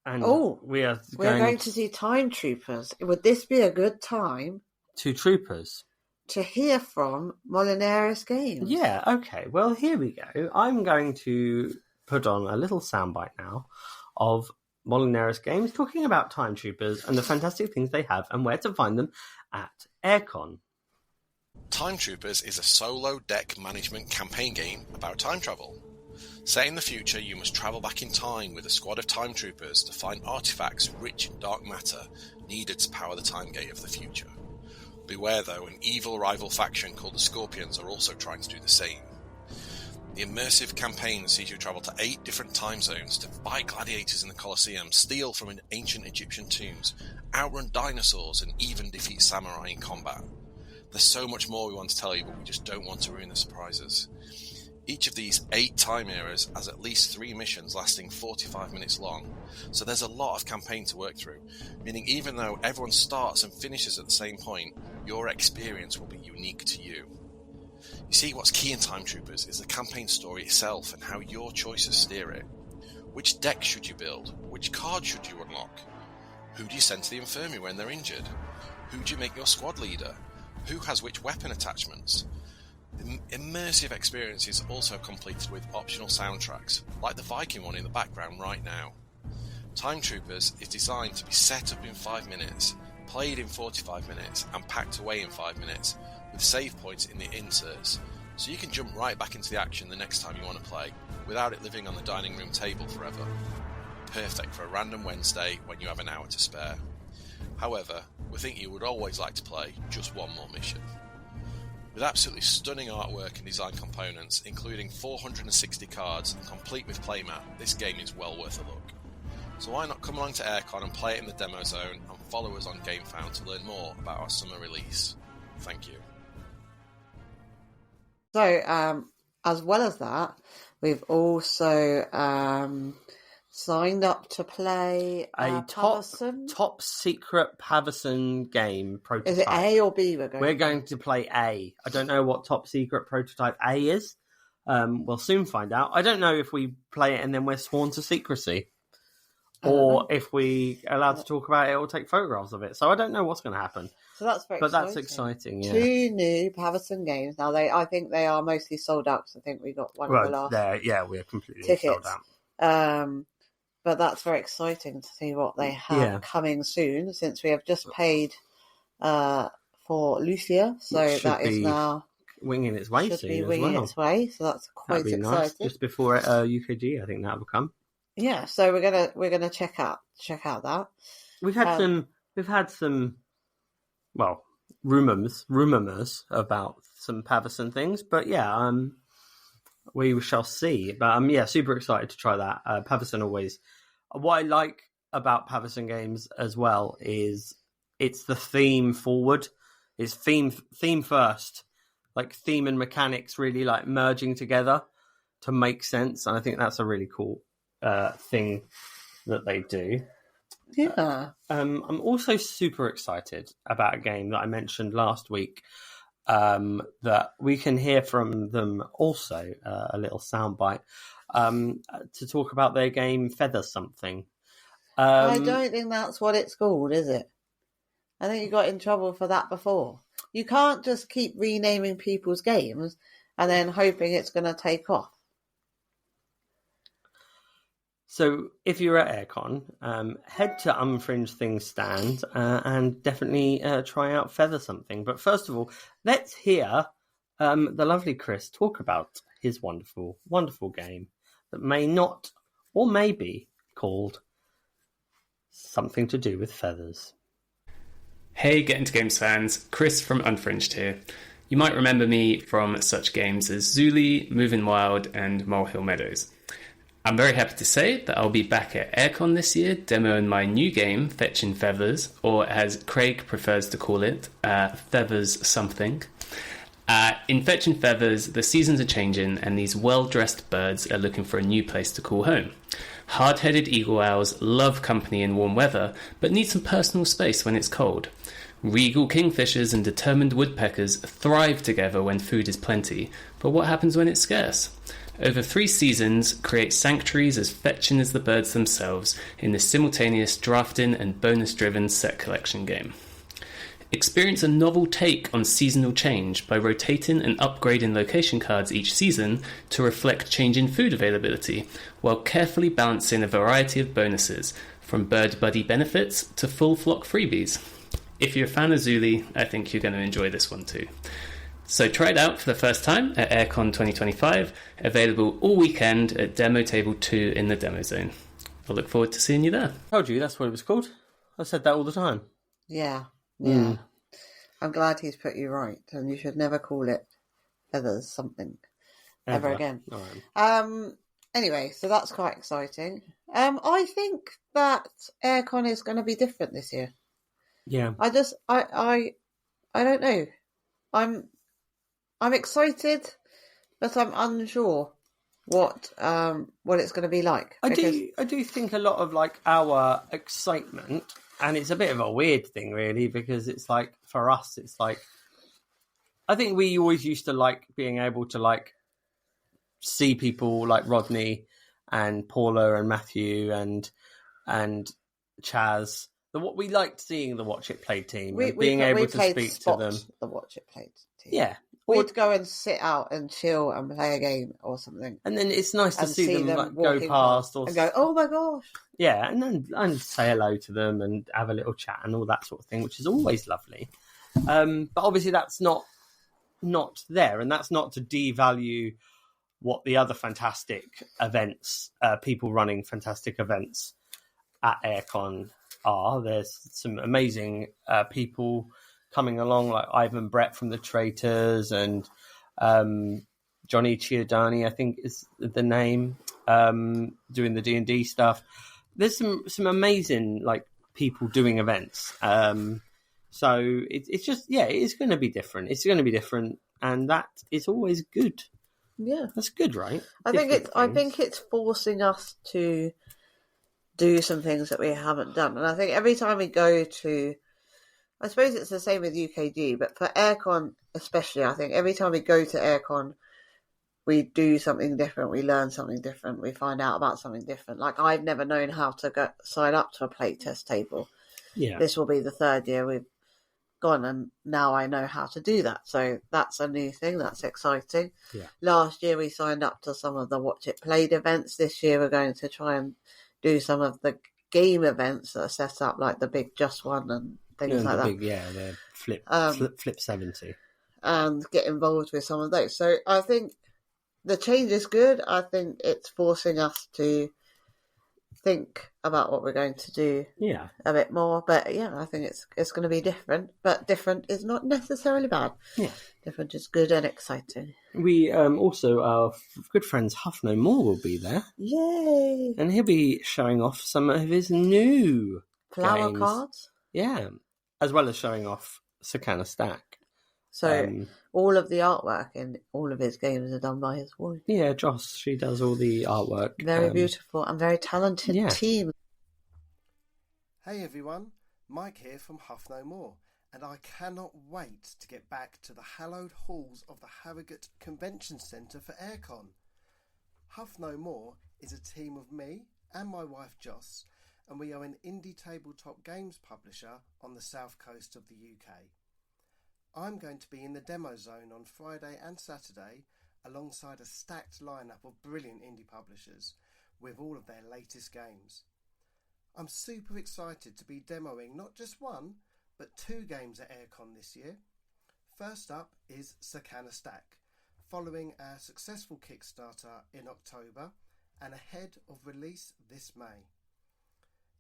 we are going to see Time Troopers. Would this be a good time? To Troopers? To hear from Molinaris Games. Yeah, okay. Well, here we go. I'm going to put on a little soundbite now of Molinaris Games talking about Time Troopers and the fantastic things they have and where to find them at AireCon. Time Troopers is a solo deck management campaign game about time travel. Set in the future, you must travel back in time with a squad of Time Troopers to find artifacts rich in dark matter needed to power the time gate of the future. Beware though, an evil rival faction called the Scorpions are also trying to do the same. The immersive campaign sees you travel to 8 different time zones to fight gladiators in the Colosseum, steal from ancient Egyptian tombs, outrun dinosaurs, and even defeat samurai in combat. There's so much more we want to tell you, but we just don't want to ruin the surprises. Each of these 8 time eras has at least 3 missions lasting 45 minutes long, so there's a lot of campaign to work through, meaning even though everyone starts and finishes at the same point, your experience will be unique to you. You see, what's key in Time Troopers is the campaign story itself and how your choices steer it. Which deck should you build? Which card should you unlock? Who do you send to the infirmary when they're injured? Who do you make your squad leader? Who has which weapon attachments? The immersive experience is also completed with optional soundtracks, like the Viking one in the background right now. Time Troopers is designed to be set up in 5 minutes, played in 45 minutes, and packed away in 5 minutes, with save points in the inserts, so you can jump right back into the action the next time you want to play, without it living on the dining room table forever. Perfect for a random Wednesday when you have an hour to spare. However, we think you would always like to play just one more mission. With absolutely stunning artwork and design components, including 460 cards and complete with playmat, this game is well worth a look. So why not come along to AireCon and play it in the demo zone and follow us on GameFound to learn more about our summer release. Thank you. So, as well as that, we've also signed up to play a top secret Pavison game prototype. Is it A or B? We're going to play A. I don't know what top secret prototype A is. We'll soon find out. I don't know if we play it and then we're sworn to secrecy, or if we are allowed to talk about it or take photographs of it. So I don't know what's going to happen. So that's very exciting. That's exciting, yeah. 2 new Pavison games. Now, I think they are mostly sold out, because I think we got one of the last we're completely tickets. sold out. But that's very exciting to see what they have coming soon, since we have just paid for Lucia. So that is now winging its way soon as well. Its way, so that's quite exciting. Nice. Just before UKG, I think that will come. Yeah, so we're gonna check out that. We've had some rumors about some Pavison things, but we shall see. But super excited to try that. Pavison always. What I like about Pavison games as well is it's the theme forward. It's theme first, like theme and mechanics really like merging together to make sense. And I think that's a really cool thing that they do. Yeah. I'm also super excited about a game that I mentioned last week that we can hear from them also, a little soundbite, to talk about their game Feather Something. I don't think that's what it's called, is it? I think you got in trouble for that before. You can't just keep renaming people's games and then hoping it's going to take off. So if you're at AireCon, head to Unfringe Things stand and definitely try out Feather Something. But first of all, let's hear the lovely Chris talk about his wonderful, wonderful game that may not or may be called something to do with feathers. Hey, Get Into Games fans, Chris from Unfringed here. You might remember me from such games as Zuli, Moving Wild, and Molehill Meadows. I'm very happy to say that I'll be back at AireCon this year, demoing my new game, Fetching Feathers, or as Craig prefers to call it, Feathers Something. In Fetching Feathers, the seasons are changing and these well-dressed birds are looking for a new place to call home. Hard-headed eagle owls love company in warm weather, but need some personal space when it's cold. Regal kingfishers and determined woodpeckers thrive together when food is plenty, but what happens when it's scarce? Over 3 seasons, create sanctuaries as fetching as the birds themselves in this simultaneous drafting and bonus-driven set collection game. Experience a novel take on seasonal change by rotating and upgrading location cards each season to reflect changing food availability, while carefully balancing a variety of bonuses, from bird buddy benefits to full flock freebies. If you're a fan of Zuli, I think you're going to enjoy this one too. So try it out for the first time at AireCon 2025, available all weekend at Demo Table 2 in the Demo Zone. I look forward to seeing you there. Told you that's what it was called. I said that all the time. Yeah. I'm glad he's put you right, and you should never call it Feathers Something. ever again. All right. Anyway, so that's quite exciting. I think that AireCon is going to be different this year. Yeah. I don't know. I'm excited, but I'm unsure what it's going to be like. I do think a lot of like our excitement, and it's a bit of a weird thing really, because it's like for us it's like I think we always used to like being able to like see people like Rodney and Paula and Matthew and Chaz. What we liked seeing the Watch It Play team and being able to speak to them. The Watch It Play team. Yeah. We'd go and sit out and chill and play a game or something. And then it's nice to see them like, go walking past and go, oh my gosh. Yeah, and say hello to them and have a little chat and all that sort of thing, which is always lovely. But obviously that's not there, and that's not to devalue what the other fantastic events, people running fantastic events at AireCon are. There's some amazing people coming along, like Ivan Brett from the Traitors and Johnny Ciodani, I think is the name, doing the D&D stuff. There's some amazing like people doing events. So it's just, yeah, it's going to be different. It's going to be different, and that is always good. Yeah, that's good, right? I think it's forcing us to do some things that we haven't done, and I think every time we go to, I suppose it's the same with UKG, but for AireCon especially, I think every time we go to AireCon, we do something different, we learn something different, we find out about something different. Like, I've never known how to sign up to a play test table. Yeah. This will be the third year we've gone, and now I know how to do that. So that's a new thing, that's exciting. Yeah. Last year we signed up to some of the Watch It Played events. This year we're going to try and do some of the game events that are set up, like the big Just One and things like that. The Flip 70. And get involved with some of those. So I think the change is good. I think it's forcing us to think about what we're going to do a bit more. But yeah, I think it's going to be different. But different is not necessarily bad. Yeah. Different is good and exciting. We also, our good friends Huff No More will be there. Yay! And he'll be showing off some of his new flower games. Cards. Yeah. As well as showing off Sakana Stack. So all of the artwork in all of his games are done by his wife. Yeah, Joss, she does all the artwork. Very beautiful and very talented team. Hey everyone, Mike here from Huff No More, and I cannot wait to get back to the hallowed halls of the Harrogate Convention Centre for AireCon. Huff No More is a team of me and my wife Joss, and we are an indie tabletop games publisher on the south coast of the UK. I'm going to be in the demo zone on Friday and Saturday alongside a stacked lineup of brilliant indie publishers with all of their latest games. I'm super excited to be demoing not just one, but 2 games at AireCon this year. First up is Sakana Stack, following our successful Kickstarter in October and ahead of release this May.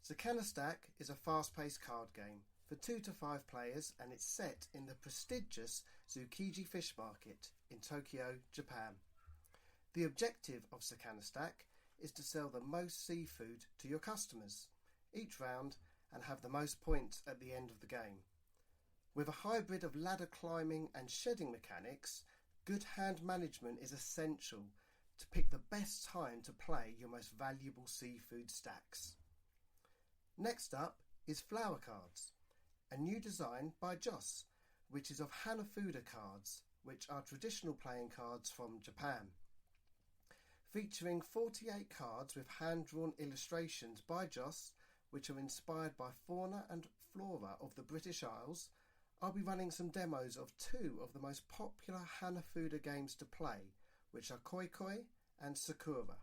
Sakana Stack is a fast-paced card game for 2 to 5 players, and it's set in the prestigious Tsukiji Fish Market in Tokyo, Japan. The objective of Sakana Stack is to sell the most seafood to your customers each round and have the most points at the end of the game. With a hybrid of ladder climbing and shedding mechanics, good hand management is essential to pick the best time to play your most valuable seafood stacks. Next up is Flower Cards, a new design by Joss, which is of Hanafuda cards, which are traditional playing cards from Japan. Featuring 48 cards with hand-drawn illustrations by Joss, which are inspired by fauna and flora of the British Isles, I'll be running some demos of 2 of the most popular Hanafuda games to play, which are Koi Koi and Sakura.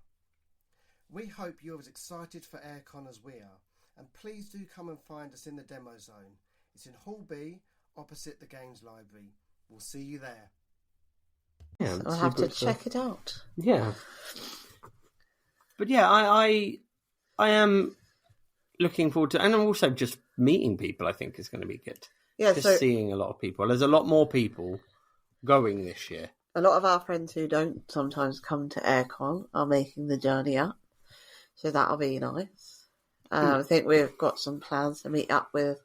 We hope you're as excited for AireCon as we are, and please do come and find us in the demo zone. It's in Hall B, opposite the Games Library. We'll see you there. Yeah, I'll have to check it out. Yeah. But yeah, I am looking forward to, and I'm also just meeting people, I think is going to be good. Yeah, just seeing a lot of people. There's a lot more people going this year. a lot of our friends who don't sometimes come to AireCon are making the journey up, so that'll be nice. I think we've got some plans to meet up with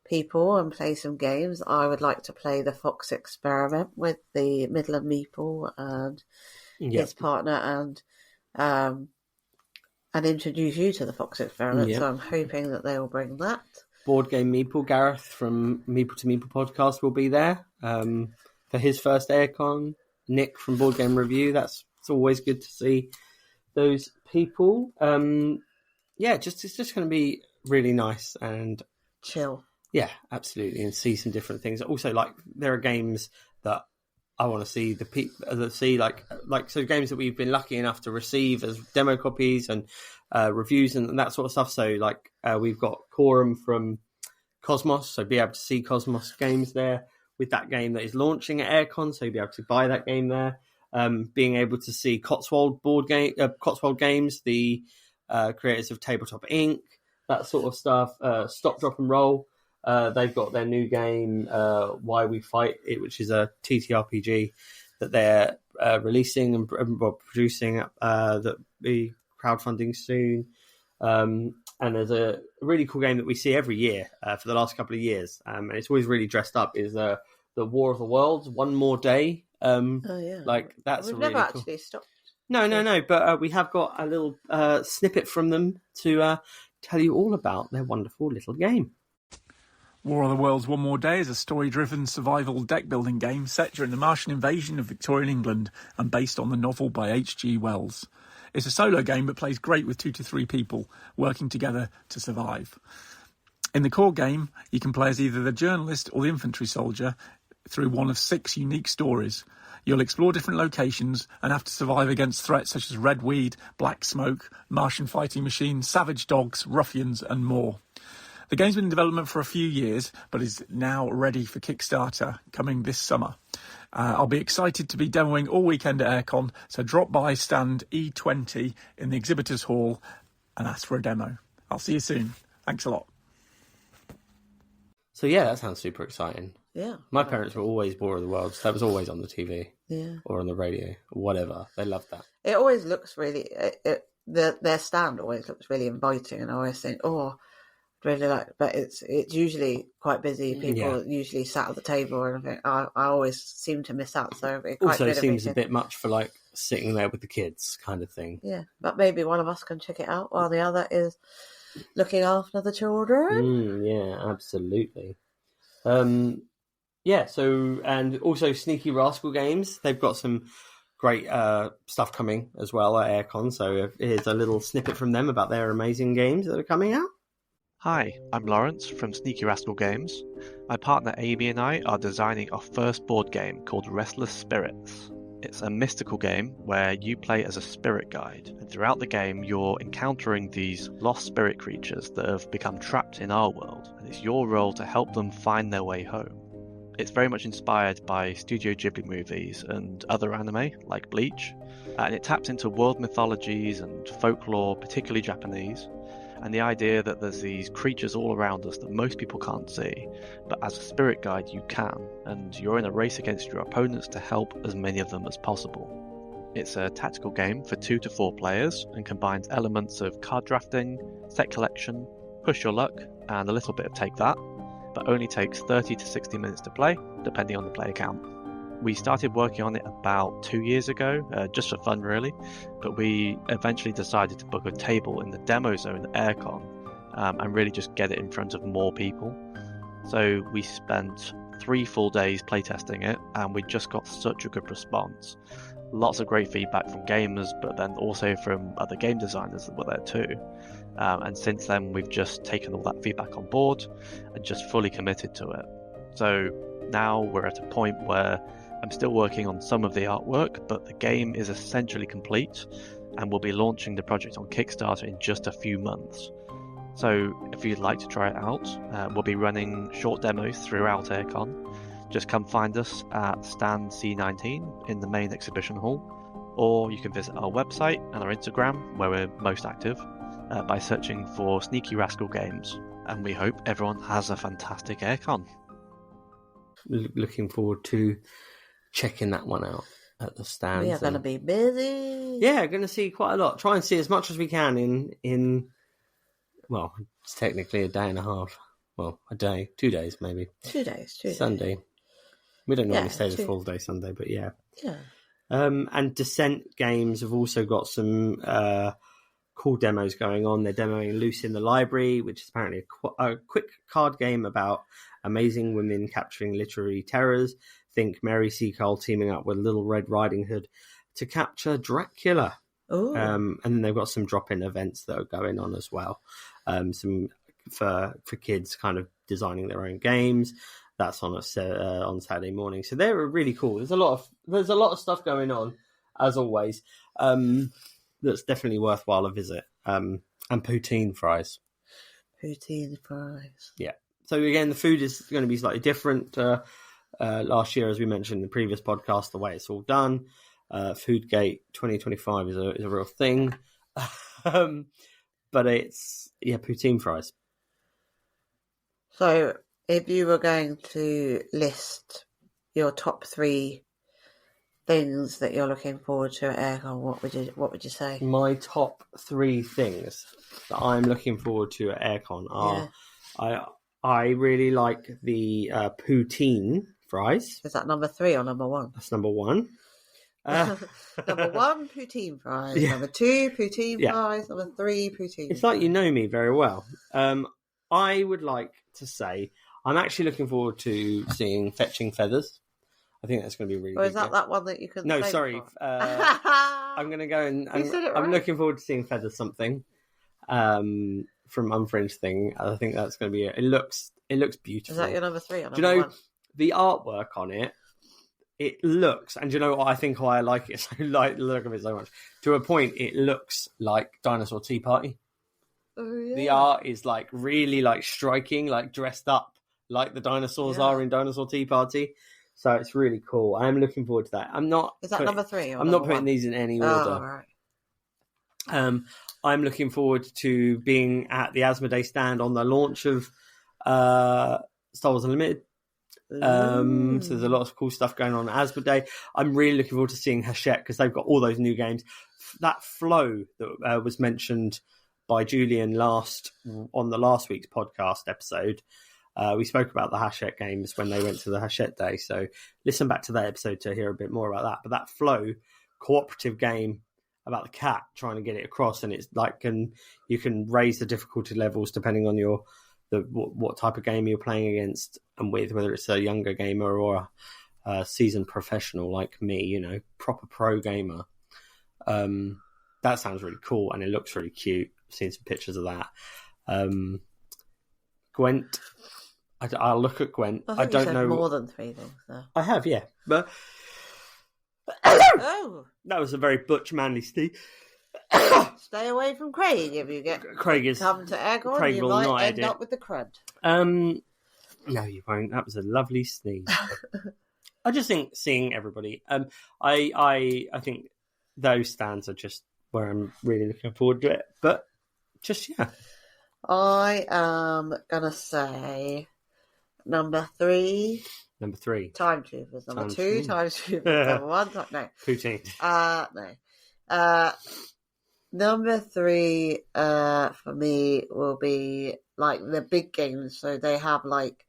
people and play some games. I would like to play the Fox Experiment with the Midland Meeple and his partner, and introduce you to the Fox Experiment. Yep. So I'm hoping that they will bring that. Board Game Meeple, Gareth from Meeple to Meeple podcast will be there for his first AireCon. Nick from Board Game Review. It's always good to see those people. It's just going to be really nice and chill. Yeah, absolutely, and see some different things. Also, like there are games that I want to see so games that we've been lucky enough to receive as demo copies and reviews and that sort of stuff. So we've got Quorum from Cosmos, so be able to see Cosmos games there with that game that is launching at AireCon, so you'll be able to buy that game there. Being able to see Cotswold Games, the creators of Tabletop Inc., that sort of stuff. Stop, Drop and Roll. They've got their new game, Why We Fight It, which is a TTRPG that they're releasing and producing that will be crowdfunding soon. And there's a really cool game that we see every year for the last couple of years, and it's always really dressed up, is the War of the Worlds, One More Day. That's We've really never cool. actually stopped. No, but we have got a little snippet from them to tell you all about their wonderful little game. War of the Worlds One More Day is a story-driven survival deck-building game set during the Martian invasion of Victorian England and based on the novel by H.G. Wells. It's a solo game but plays great with 2 to 3 people working together to survive. In the core game, you can play as either the journalist or the infantry soldier through one of 6 unique stories. You'll explore different locations and have to survive against threats such as red weed, black smoke, Martian fighting machines, savage dogs, ruffians and more. The game's been in development for a few years, but is now ready for Kickstarter coming this summer. I'll be excited to be demoing all weekend at AireCon, so drop by stand E20 in the Exhibitors Hall and ask for a demo. I'll see you soon. Thanks a lot. So yeah, that sounds super exciting. Yeah. My parents were always War of the Worlds. That was always on the TV. Yeah. Or on the radio, or whatever. They loved that. It always looks really... their stand always looks really inviting, and I always think, really like, but it's usually quite busy. People usually sat at the table, and I think I always seem to miss out. So it quite also seems a bit much for sitting there with the kids kind of thing. Yeah, but maybe one of us can check it out while the other is looking after the children. Yeah, absolutely. So and also Sneaky Rascal Games. They've got some great stuff coming as well at AireCon. So here's a little snippet from them about their amazing games that are coming out. Hi, I'm Lawrence from Sneaky Rascal Games. My partner Amy and I are designing our first board game called Restless Spirits. It's a mystical game where you play as a spirit guide, and throughout the game you're encountering these lost spirit creatures that have become trapped in our world, and it's your role to help them find their way home. It's very much inspired by Studio Ghibli movies and other anime like Bleach, and it taps into world mythologies and folklore, particularly Japanese. And the idea that there's these creatures all around us that most people can't see, but as a spirit guide you can, and you're in a race against your opponents to help as many of them as possible. It's a tactical game for 2 to 4 players and combines elements of card drafting, set collection, push your luck, and a little bit of take that, but only takes 30 to 60 minutes to play, depending on the player count. We started working on it about 2 years ago, just for fun really, but we eventually decided to book a table in the demo zone at AireCon and really just get it in front of more people. So we spent 3 full days playtesting it, and we just got such a good response. Lots of great feedback from gamers, but then also from other game designers that were there too. And since then we've just taken all that feedback on board and just fully committed to it. So now we're at a point where I'm still working on some of the artwork, but the game is essentially complete, and we'll be launching the project on Kickstarter in just a few months. So if you'd like to try it out, we'll be running short demos throughout AireCon. Just come find us at stand C19 in the main exhibition hall, or you can visit our website and our Instagram, where we're most active, by searching for Sneaky Rascal Games. And we hope everyone has a fantastic AireCon. Looking forward to checking that one out at the stands. We are going to be busy. Yeah, going to see quite a lot. Try and see as much as we can in well, it's technically a day and a half. Well, a day, 2 days maybe. 2 days. Sunday. We don't normally Yeah, stay the full day Sunday, but yeah. Yeah. And Descent Games have also got some cool demos going on. They're demoing Loose in the Library, which is apparently a quick card game about amazing women capturing literary terrors. Think Mary Seacole teaming up with Little Red Riding Hood to capture Dracula. Oh. And then they've got some drop-in events that are going on as well. Some for kids kind of designing their own games. That's on on Saturday morning. So they're really cool. There's a lot of stuff going on, as always. That's definitely worthwhile a visit. And poutine fries. Poutine fries. Yeah. So again, the food is going to be slightly different. Last year, as we mentioned in the previous podcast, the way it's all done. Foodgate 2025 is a real thing. But it's, poutine fries. So, if you were going to list your top 3 things that you're looking forward to at AireCon, what would you say? My top 3 things that I'm looking forward to at AireCon are I really like the poutine fries. Is that number 3 or number 1? That's number 1. Number 1, poutine fries. Yeah. Number 2, poutine fries. Number 3, poutine. It's like you know me very well. I would like to say I'm actually looking forward to seeing Fetching Feathers. I think that's going to be really. Or is that one that you couldn't? No, sorry. I'm going to go and I'm looking forward to seeing Feathers Something from Unfringed Thing. I think that's going to be it. It looks beautiful. Is that your number 3? Or Do you know the artwork on it? It looks, and do you know what I think? Why I like it? So like the look of it so much. To a point, it looks like Dinosaur Tea Party. Oh, yeah. The art is like really like striking, like dressed up like the dinosaurs are in Dinosaur Tea Party. So it's really cool. I am looking forward to that. I'm not. Is that number 3? Or I'm not putting these in any order. Oh, right. I'm looking forward to being at the Asmodee stand on the launch of Star Wars Unlimited. So there's a lot of cool stuff going on at Asmodee. I'm really looking forward to seeing Hachette because they've got all those new games. That flow that was mentioned by Julian on the last week's podcast episode. We spoke about the Hachette games when they went to the Hachette Day. So listen back to that episode to hear a bit more about that. But that flow cooperative game about the cat trying to get it across, and it's like you can raise the difficulty levels depending on what type of game you're playing against and with, whether it's a younger gamer or a seasoned professional like me, proper pro gamer. That sounds really cool and it looks really cute. I've seen some pictures of that. Gwent. I'll look at Gwent. I don't know more than 3 things. Though. I have, yeah, but oh, that was a very butch manly Steve. Stay away from Craig if you come to AireCon. Craig you will might not end edit. up with the crud. No, you won't. That was a lovely sneeze. I just think seeing everybody. I think those stands are just where I'm really looking forward to it. But just I am gonna say number 3. Number 3. Time Troopers. Number 2. Time Troopers. Number 1. No. Poutine. No. Number 3 for me will be like the big games. So they have like,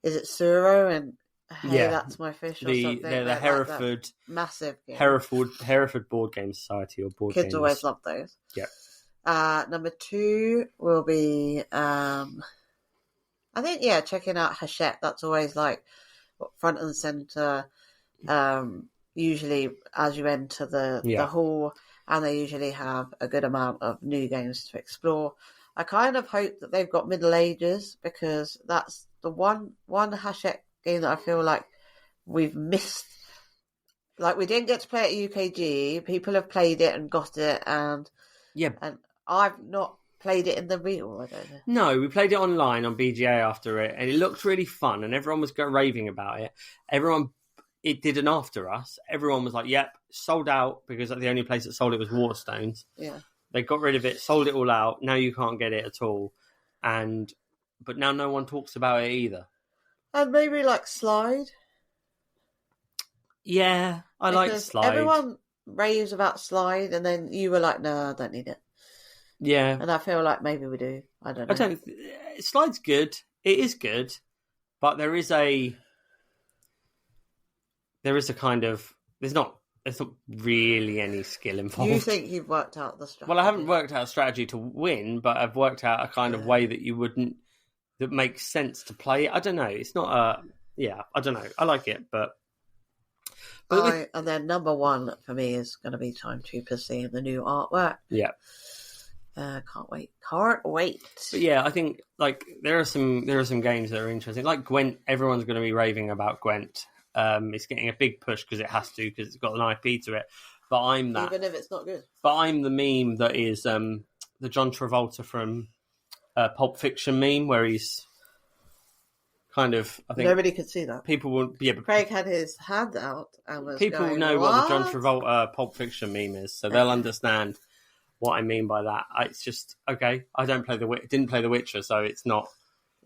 is it Suro and Hey, That's My Fish or something? They're the Hereford massive game. Hereford Board Game Society or Board Games. Kids always love those. Yeah. Number 2 will be I think checking out Hachette. That's always like front and center. Usually as you enter the hall, and they usually have a good amount of new games to explore. I kind of hope that they've got Middle Ages because that's the one Hachette game that I feel like we've missed. Like we didn't get to play it at UKG. People have played it and got it, and I've not played it in the real. I don't know. No, we played it online on BGA after it, and it looked really fun, and everyone was raving about it. It didn't after us. Everyone was like, yep, sold out, because the only place that sold it was Waterstones. Yeah. They got rid of it, sold it all out. Now you can't get it at all. But now no one talks about it either. And maybe like Slide. Yeah, I like Because Slide. everyone raves about Slide, and then you were like, "No, I don't need it." Yeah, And I feel like maybe we do. I don't know. I don't. Slide's good. It is good, but there is a kind of there's not really any skill involved. You think you've worked out the strategy? Well, I haven't worked out a strategy to win, but I've worked out a kind of way that that makes sense to play. I don't know. It's not a I don't know. I like it, but and then number one for me is going to be Time Troopers, seeing the new artwork. Yeah. Can't wait. Can't wait. But yeah, I think like there are some games that are interesting. Like Gwent, everyone's going to be raving about Gwent. It's getting a big push because it has to, because it's got an IP to it. But I'm that. Even if it's not good. But I'm the meme that is the John Travolta from Pulp Fiction meme, where he's kind of, I think Nobody could see that. people will, yeah, but Craig had his hand out and was people going, know what the John Travolta Pulp Fiction meme is, so they'll understand what I mean by that. It's just okay. I didn't play The Witcher, so it's not.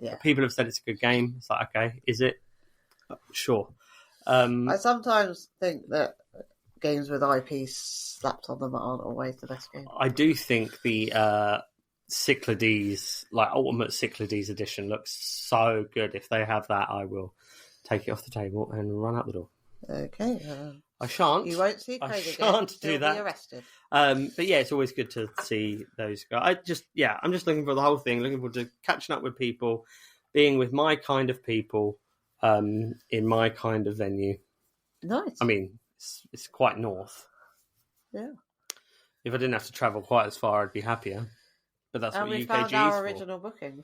Yeah. People have said it's a good game. It's like, okay, is it? Sure. I sometimes think that games with IP slapped on them aren't always the best game. I do think the Cyclades, like Ultimate Cyclades edition, looks so good. If they have that, I will take it off the table and run out the door. Okay. I shan't. You won't see Craig I again. shan't do He'll that. be arrested. But yeah, it's always good to see those guys. I'm just looking for the whole thing, looking forward to catching up with people, being with my kind of people, in my kind of venue. Nice. I mean, it's quite north. Yeah. If I didn't have to travel quite as far, I'd be happier. But that's And what we UKG found is our for. original booking.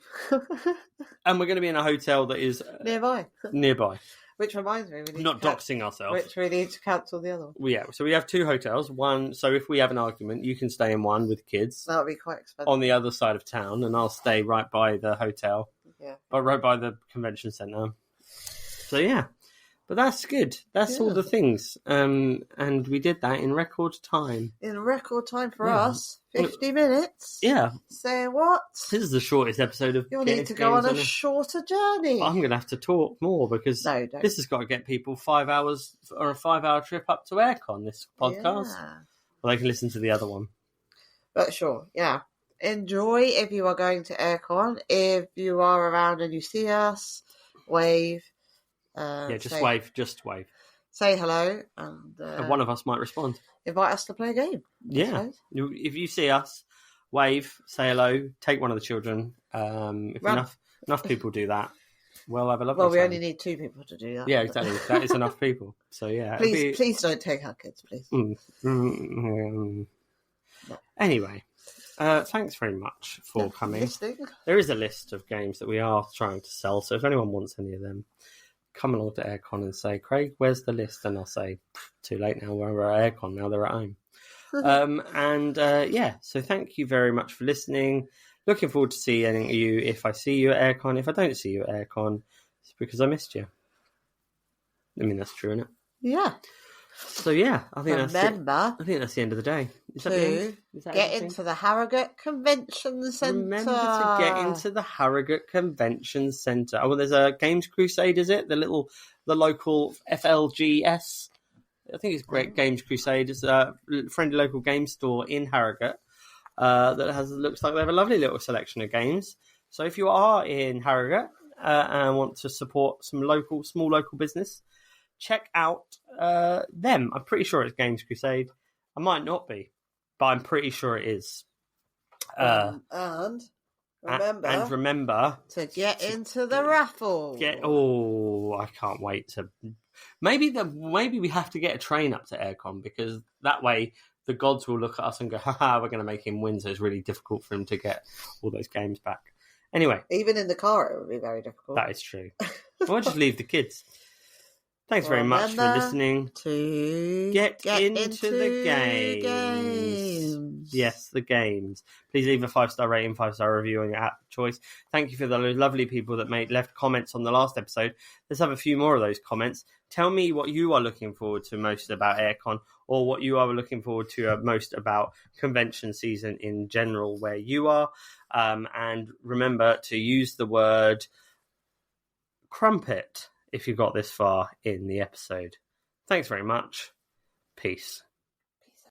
And we're going to be in a hotel that is Nearby. Which reminds me, we need not to doxing ourselves. Which we need to cancel the other one. Well, yeah, so we have two hotels. One, so if we have an argument, you can stay in one with kids That would be quite expensive. on the other side of town, and I'll stay right by the hotel, but right by the convention centre. So yeah, but that's good. That's all the things, and we did that in record time. In record time for us, 50 minutes. Yeah. Say what? This is the shortest episode of. You'll need to go on a shorter journey. I'm going to have to talk more because this has got to get people 5 hours or a 5-hour trip up to AireCon, this podcast. Yeah. Well, they can listen to the other one. But sure, yeah. Enjoy if you are going to AireCon. If you are around and you see us, wave. Wave. Just wave. Say hello. And one of us might respond. Invite us to play a game. Yeah. If you see us, wave, say hello, take one of the children. If enough people do that, we'll have a lovely time. We only need 2 people to do that. Yeah, exactly. That is enough people. So yeah. Please don't take our kids, please. No. Anyway, thanks very much for coming. Listening. There is a list of games that we are trying to sell, so if anyone wants any of them, come along to AireCon and say, Craig, where's the list? And I'll say, too late now, we're at AireCon, now they're at home. So thank you very much for listening. Looking forward to seeing you if I see you at AireCon. If I don't see you at AireCon, it's because I missed you. I mean, that's true, isn't it? Yeah. So yeah, I think that's it. Remember, I think that's the end of the day. Get into the Harrogate Convention Centre. Remember to get into the Harrogate Convention Centre. Oh, well, there's a Games Crusade, is it? The local FLGS. I think it's Great Games Crusade. It's a friendly local game store in Harrogate that looks like they have a lovely little selection of games. So if you are in Harrogate and want to support some small local business, check out them. I'm pretty sure it's Games Crusade. I might not be, but I'm pretty sure it is. And remember to get into the raffle. I can't wait to. Maybe we have to get a train up to AireCon, because that way the gods will look at us and go, haha, we're going to make him win, so it's really difficult for him to get all those games back. Anyway. Even in the car it would be very difficult. That is true. We'll just leave the kids. Thanks very much for listening. To get into the games. Yes, the games. Please leave a 5-star rating, 5-star review on your app choice. Thank you for the lovely people that left comments on the last episode. Let's have a few more of those comments. Tell me what you are looking forward to most about AireCon, or what you are looking forward to most about convention season in general, where you are. And remember to use the word crumpet if you got this far in the episode. Thanks very much. Peace.